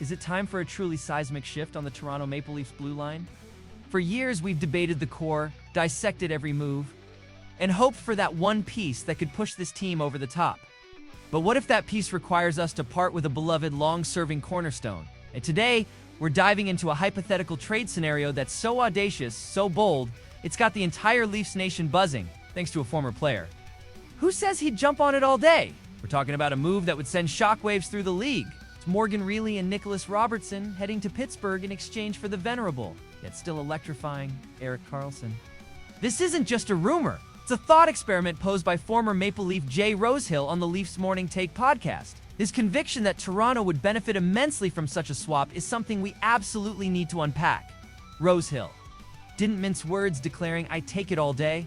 Is it time for a truly seismic shift on the Toronto Maple Leafs blue line? For years, we've debated the core, dissected every move, and hoped for that one piece that could push this team over the top. But what if that piece requires us to part with a beloved, long-serving cornerstone? And today, we're diving into a hypothetical trade scenario that's so audacious, so bold, it's got the entire Leafs nation buzzing, thanks to a former player. Who says he'd jump on it all day? We're talking about a move that would send shockwaves through the league. It's Morgan Rielly and Nicholas Robertson heading to Pittsburgh in exchange for the venerable, yet still electrifying, Erik Karlsson. This isn't just a rumor. It's a thought experiment posed by former Maple Leaf Jay Rosehill on the Leafs Morning Take podcast. His conviction that Toronto would benefit immensely from such a swap is something we absolutely need to unpack. Rosehill didn't mince words, declaring, "I take it all day."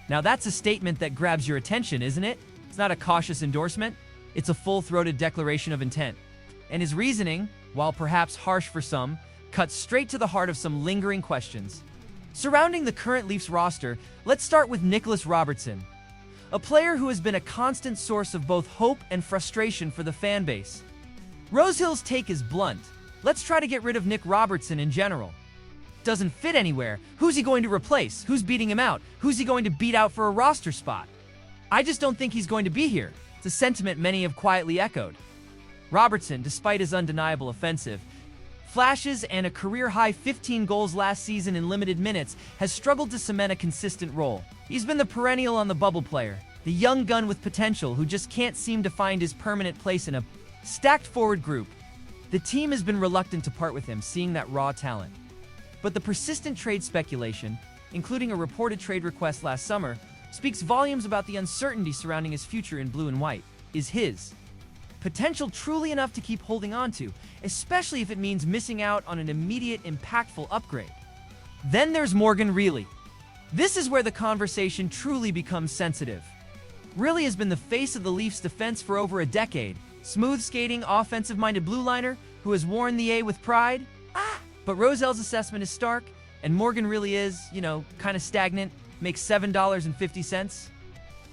Now that's a statement that grabs your attention, isn't it? It's not a cautious endorsement. It's a full-throated declaration of intent. And his reasoning, while perhaps harsh for some, cuts straight to the heart of some lingering questions. Surrounding the current Leafs roster, let's start with Nicholas Robertson, a player who has been a constant source of both hope and frustration for the fan base. Rosehill's take is blunt. Let's try to get rid of Nick Robertson in general. Doesn't fit anywhere. Who's he going to replace? Who's beating him out? Who's he going to beat out for a roster spot? I just don't think he's going to be here. It's a sentiment many have quietly echoed. Robertson, despite his undeniable offensive flashes and a career-high 15 goals last season in limited minutes, has struggled to cement a consistent role. He's been the perennial on the bubble player, the young gun with potential who just can't seem to find his permanent place in a stacked forward group. The team has been reluctant to part with him, seeing that raw talent. But the persistent trade speculation, including a reported trade request last summer, speaks volumes about the uncertainty surrounding his future in blue and white. Is his potential truly enough to keep holding on to, especially if it means missing out on an immediate, impactful upgrade? Then there's Morgan Rielly. This is where the conversation truly becomes sensitive. Rielly has been the face of the Leafs defense for over a decade. Smooth skating, offensive-minded blue liner who has worn the A with pride. But Rosehill's assessment is stark, and Morgan Rielly is, kind of stagnant, makes $7.50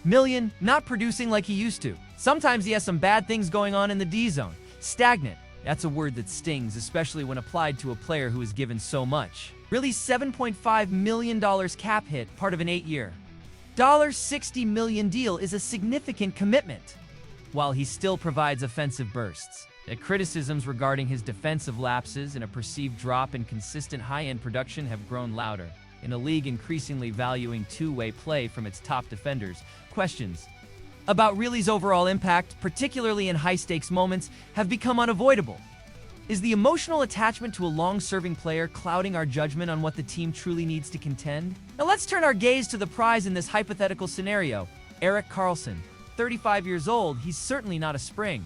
million, not producing like he used to. Sometimes he has some bad things going on in the D zone. Stagnant. That's a word that stings, especially when applied to a player who is given so much. Rielly's $7.5 million cap hit, part of an 8-year, $60 million deal, is a significant commitment, while he still provides offensive bursts. The criticisms regarding his defensive lapses and a perceived drop in consistent high-end production have grown louder. In a league increasingly valuing two-way play from its top defenders, questions about Rielly's overall impact, particularly in high-stakes moments, have become unavoidable. Is the emotional attachment to a long-serving player clouding our judgment on what the team truly needs to contend? Now let's turn our gaze to the prize in this hypothetical scenario, Erik Karlsson. 35 years old, he's certainly not a spring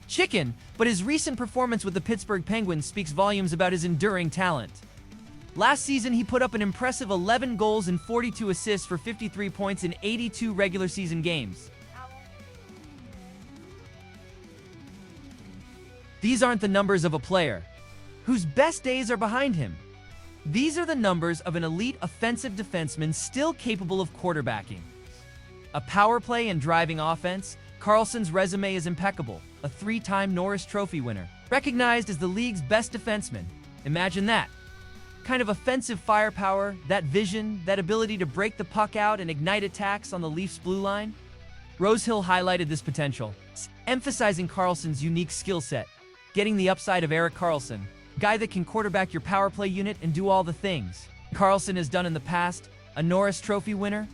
chicken, but his recent performance with the Pittsburgh Penguins speaks volumes about his enduring talent. Last season, he put up an impressive 11 goals and 42 assists for 53 points in 82 regular season games. These aren't the numbers of a player whose best days are behind him. These are the numbers of an elite offensive defenseman still capable of quarterbacking. A power play and driving offense, Karlsson's resume is impeccable. A 3-time Norris Trophy winner, recognized as the league's best defenseman. Imagine that. Kind of offensive firepower, that vision, that ability to break the puck out and ignite attacks on the Leafs' blue line. Rosehill highlighted this potential, emphasizing Karlsson's unique skill set, getting the upside of Erik Karlsson, guy that can quarterback your power play unit and do all the things Karlsson has done in the past, a Norris Trophy winner,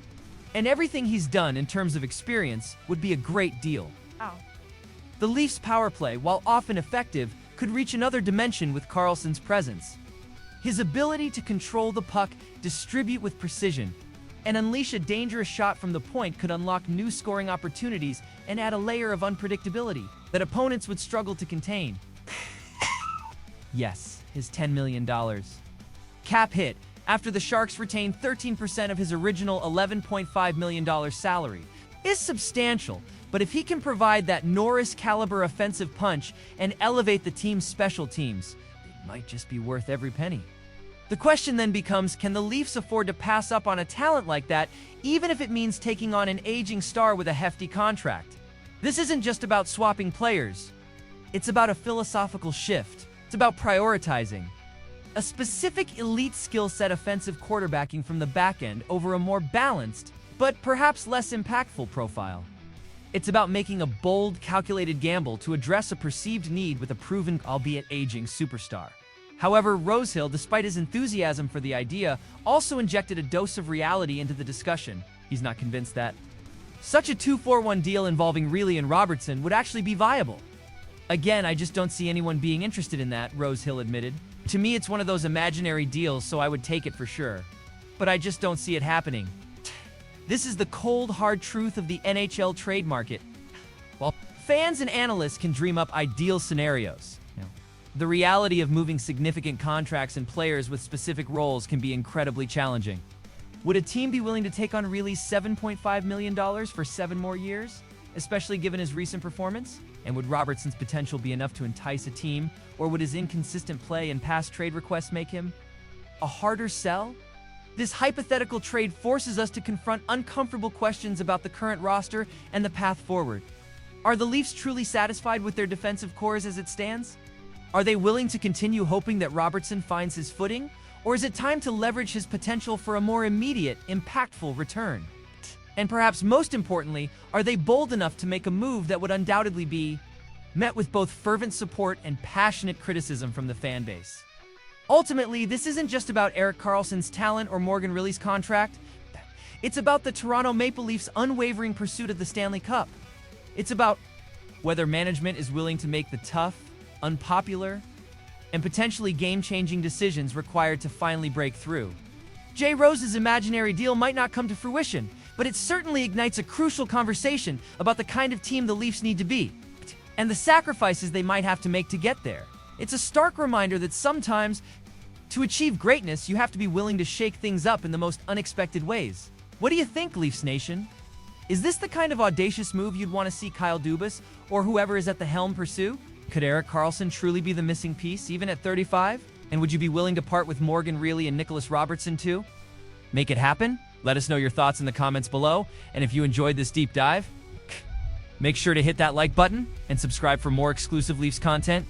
and everything he's done in terms of experience would be a great deal. The Leafs' power play, while often effective, could reach another dimension with Karlsson's presence. His ability to control the puck, distribute with precision, and unleash a dangerous shot from the point could unlock new scoring opportunities and add a layer of unpredictability that opponents would struggle to contain. Yes, his $10 million cap hit, after the Sharks retained 13% of his original $11.5 million salary, is substantial, but if he can provide that Norris-caliber offensive punch and elevate the team's special teams, it might just be worth every penny. The question then becomes, can the Leafs afford to pass up on a talent like that, even if it means taking on an aging star with a hefty contract? This isn't just about swapping players. It's about a philosophical shift. It's about prioritizing a specific elite skill set offensive quarterbacking from the back end over a more balanced, but perhaps less impactful profile. It's about making a bold, calculated gamble to address a perceived need with a proven, albeit aging, superstar. However, Rosehill, despite his enthusiasm for the idea, also injected a dose of reality into the discussion. He's not convinced that such a 2-for-1 deal involving Rielly and Robertson would actually be viable. Again, I just don't see anyone being interested in that, Rosehill admitted. To me, it's one of those imaginary deals, so I would take it for sure. But I just don't see it happening. This is the cold, hard truth of the NHL trade market. While fans and analysts can dream up ideal scenarios, the reality of moving significant contracts and players with specific roles can be incredibly challenging. Would a team be willing to take on Rielly's $7.5 million for 7 more years, especially given his recent performance? And would Robertson's potential be enough to entice a team, or would his inconsistent play and past trade requests make him a harder sell? This hypothetical trade forces us to confront uncomfortable questions about the current roster and the path forward. Are the Leafs truly satisfied with their defensive cores as it stands? Are they willing to continue hoping that Robertson finds his footing? Or is it time to leverage his potential for a more immediate, impactful return? And perhaps most importantly, are they bold enough to make a move that would undoubtedly be met with both fervent support and passionate criticism from the fan base? Ultimately, this isn't just about Erik Karlsson's talent or Morgan Rielly's contract. It's about the Toronto Maple Leafs' unwavering pursuit of the Stanley Cup. It's about whether management is willing to make the tough, unpopular, and potentially game-changing decisions required to finally break through. Jay Rose's imaginary deal might not come to fruition, but it certainly ignites a crucial conversation about the kind of team the Leafs need to be, and the sacrifices they might have to make to get there. It's a stark reminder that sometimes, to achieve greatness, you have to be willing to shake things up in the most unexpected ways. What do you think, Leafs Nation? Is this the kind of audacious move you'd want to see Kyle Dubas or whoever is at the helm pursue? Could Erik Karlsson truly be the missing piece, even at 35? And would you be willing to part with Morgan Rielly and Nicholas Robertson too? Make it happen? Let us know your thoughts in the comments below, and if you enjoyed this deep dive, make sure to hit that like button and subscribe for more exclusive Leafs content.